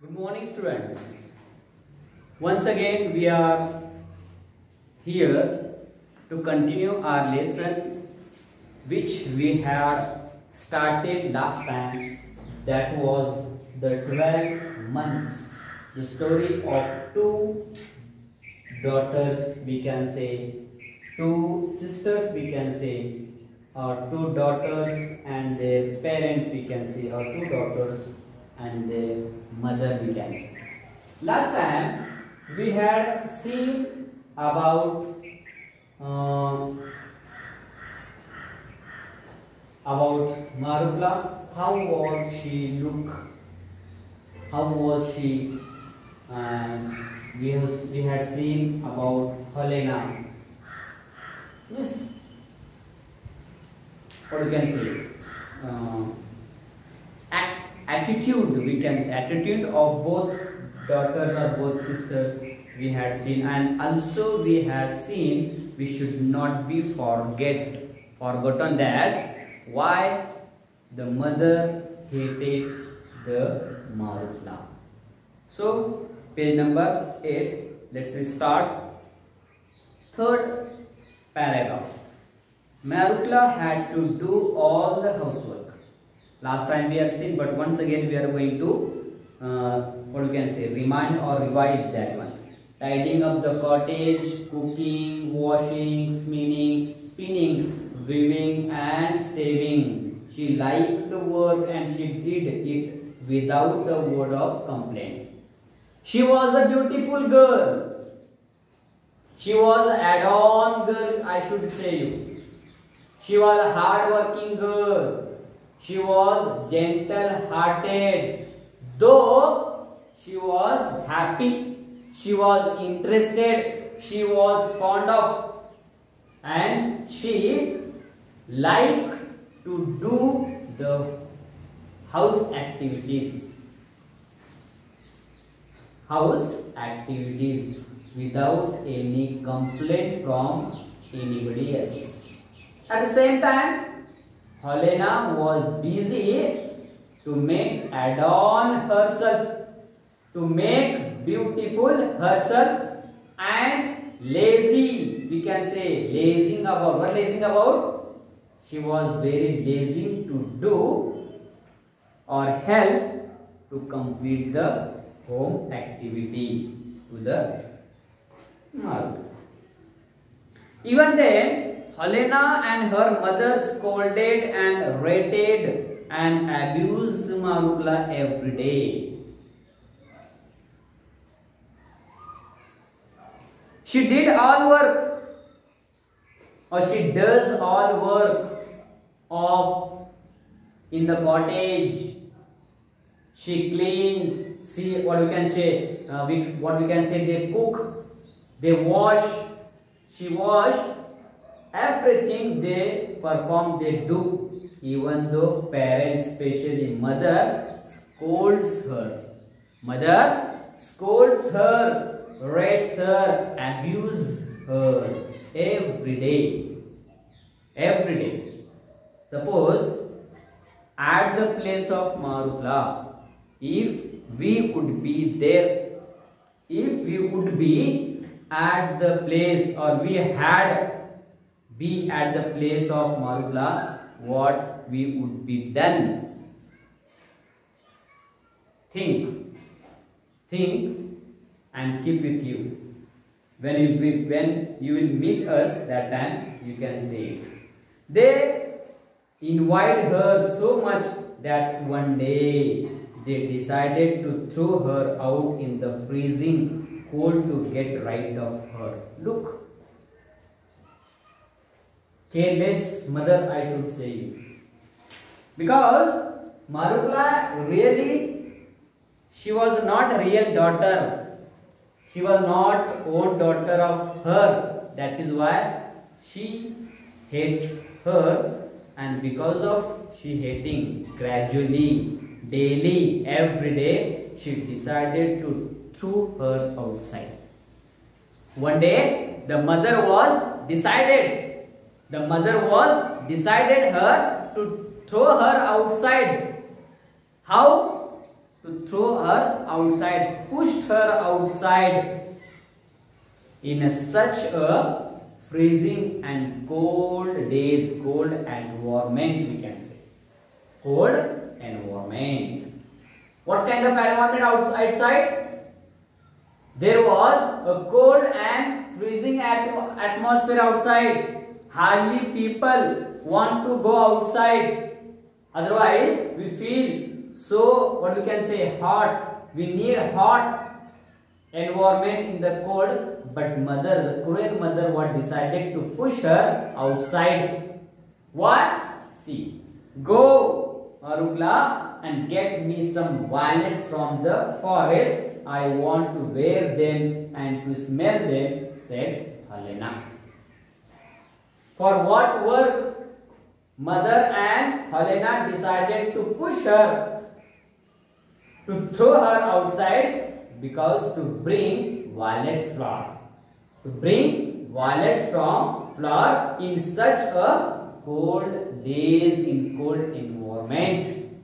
Good morning, students. Once again we are here to continue our lesson which we had started last time, that was the 12 months, the story of two daughters, we can say, two sisters, we can say, or two daughters and their parents, we can say, or two daughters and their mother, we can say. Last time we had seen about Marugla. How was she look? How was she? We had seen about Helena. Yes, what you can say? Attitude, we can say, attitude of both daughters or both sisters we had seen, and also we had seen we should not be forgotten that why the mother hated the Marugla. So page number 8, let's start. Third paragraph. Marugla had to do all the housework. Last time we had seen, but once again we are going to what we can say, remind or revise that one. Tidying up the cottage, cooking, washing, spinning, weaving and saving. She liked the work and she did it without a word of complaint. She was a beautiful girl. She was an add-on girl, I should say. She was a hard-working girl. She was gentle-hearted. Though she was happy, she was interested, she was fond of, and she liked to do the house activities. Without any complaint from anybody else. At the same time, Helena was busy to make adorn herself, to make beautiful herself, and lazy, we can say, lazing about. What lazing about? She was very lazy to do or help to complete the home activity to the mother. Even then, Helena and her mother scolded and rated and abused Marugla every day. She did all work, or she does all work of in the cottage. She cleans. See what we can say. They cook, they wash. She wash. Everything they perform, they do, even though parents, especially mother, scolds her. Mother scolds her, rates her, abuses her every day. Every day. Suppose at the place of Marugla, if we would be there, if we would be at the place, or we had be at the place of Marugla, what we would be done? Think and keep with you. When you will meet us, that time you can say it. They invite her so much that one day they decided to throw her out in the freezing cold to get rid of her. Look. Careless mother, I should say. Because Marugla really, she was not a real daughter. She was not own daughter of her. That is why she hates her, and because of she hating gradually, daily, every day, she decided to throw her outside. One day, the mother was decided her to throw her outside. How? to throw her outside, pushed her outside in such a freezing and cold days, cold environment we can say. Cold environment. What kind of environment outside? There was a cold and freezing atmosphere outside. Hardly people want to go outside. Otherwise, we feel so, what we can say, hot. We need hot environment in the cold. But mother, the cruel mother, what decided to push her outside. What? See, go, Marugla, and get me some violets from the forest. I want to wear them and to smell them, said Helena. For what work? Mother and Helena decided to push her, to throw her outside, because to bring violets flower. To bring violets from flower in such a cold days, in cold environment,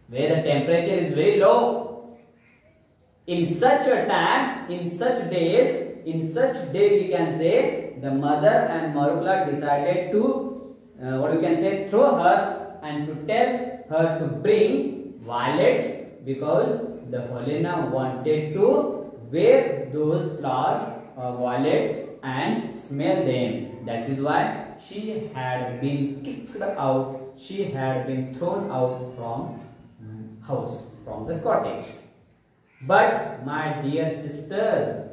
where the temperature is very low. In such a time, in such days, in such day we can say, the mother and Marugla decided to, what we can say, throw her and to tell her to bring violets, because the Helena wanted to wear those flowers or violets and smell them. That is why she had been kicked out, she had been thrown out from house, from the cottage. But my dear sister,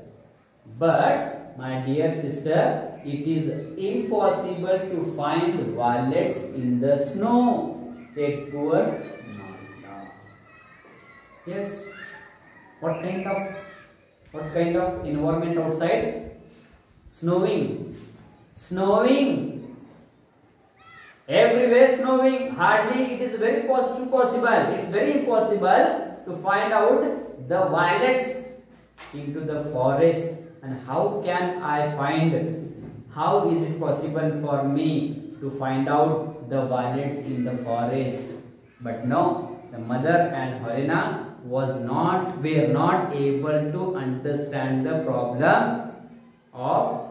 it is impossible to find violets in the snow, said poor Marugla. Yes, what kind of environment outside? Snowing. Everywhere snowing. Hardly, it is very impossible. It's very impossible to find out the violets into the forest. And how can I find? How is it possible for me to find out the violets in the forest? But no, the mother and Helena were not able to understand the problem of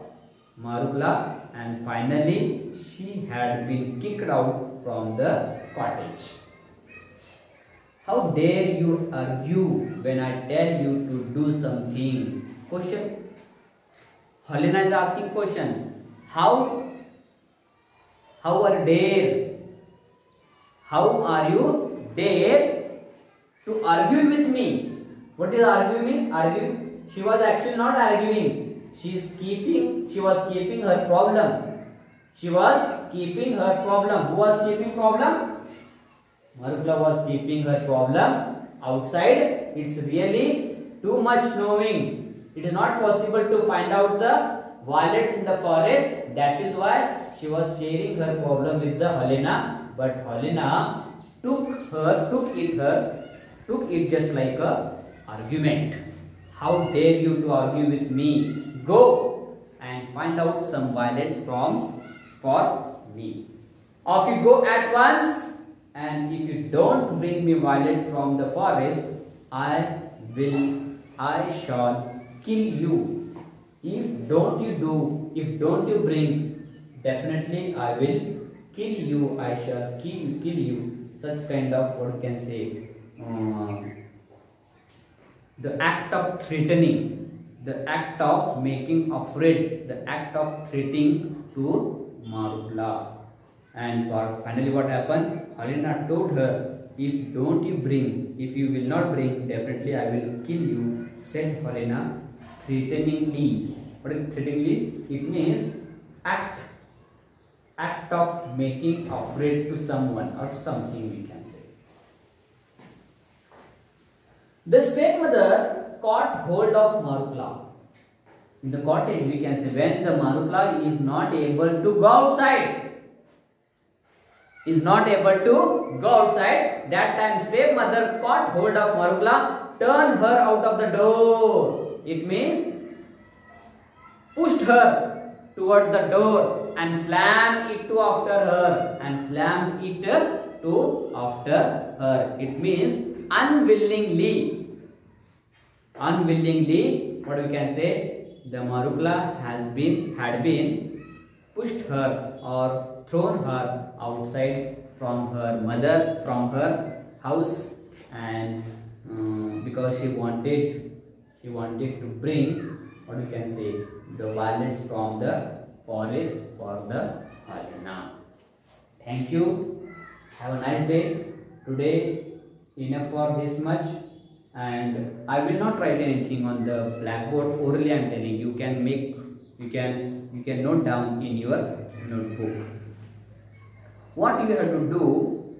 Marugla, and finally she had been kicked out from the cottage. How dare you argue when I tell you to do something? Question. Helena is asking question. How are you dare to argue with me? What is arguing? Argue. She was actually not arguing. She was keeping her problem. She was keeping her problem. Who was keeping problem? Marugla was keeping her problem outside. It's really too much snowing. It is not possible to find out the violets in the forest. That is why she was sharing her problem with the Helena. But Helena took it just like a argument. How dare you to argue with me? Go and find out some violets for me. Off you go at once. And if you don't bring me violets from the forest, I shall kill you. If don't you bring, definitely I will kill you. I shall kill you. Such kind of, what you can say, the act of threatening, the act of making afraid, the act of threatening to Marugla. And finally what happened? Helena told her, if you will not bring, definitely I will kill you, said Helena threateningly. What is threateningly? It means act of making afraid to someone or something, we can say. The stepmother caught hold of Marugla. In the cottage, we can say, when the Marugla is not able to go outside, that time stepmother caught hold of Marugla, turned her out of the door. It means pushed her towards the door and slammed it to after her. It means unwillingly, what we can say, the Marukla had been pushed her or thrown her outside from her house, and because she wanted to bring, what we can say, the violets from the forest for the Helena. Thank you. Have a nice day. Today enough for this much, and I will not write anything on the blackboard. Orally I am telling you, you can note down in your notebook. What you have to do,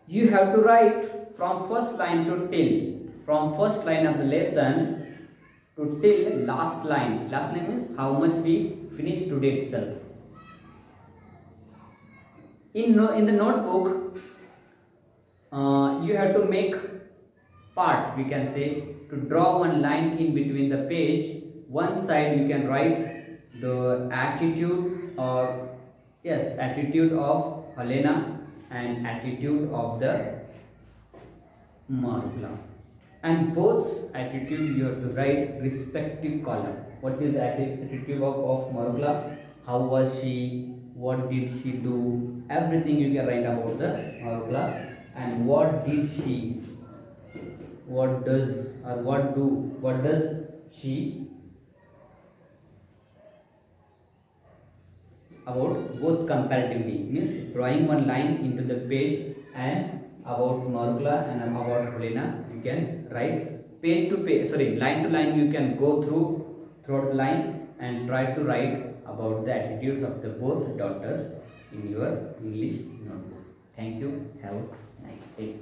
you have to write from first line to till, from first line of the lesson to till last line. Last line means how much we finished today itself. In the notebook, you have to make parts, we can say, to draw one line in between the page. One side you can write the attitude of Helena and attitude of the Marukla, and both attitude you have to write respective column. What is the attitude of Marukla? How was she? What did she do? Everything you can write about the Marukla. And what did she? What does she? About both comparatively, means drawing one line into the page, and about Marukla and about Helena you can write page to page, line to line. You can go throughout the line and try to write about the attitudes of the both daughters in your English notebook. Thank you. Have a nice day.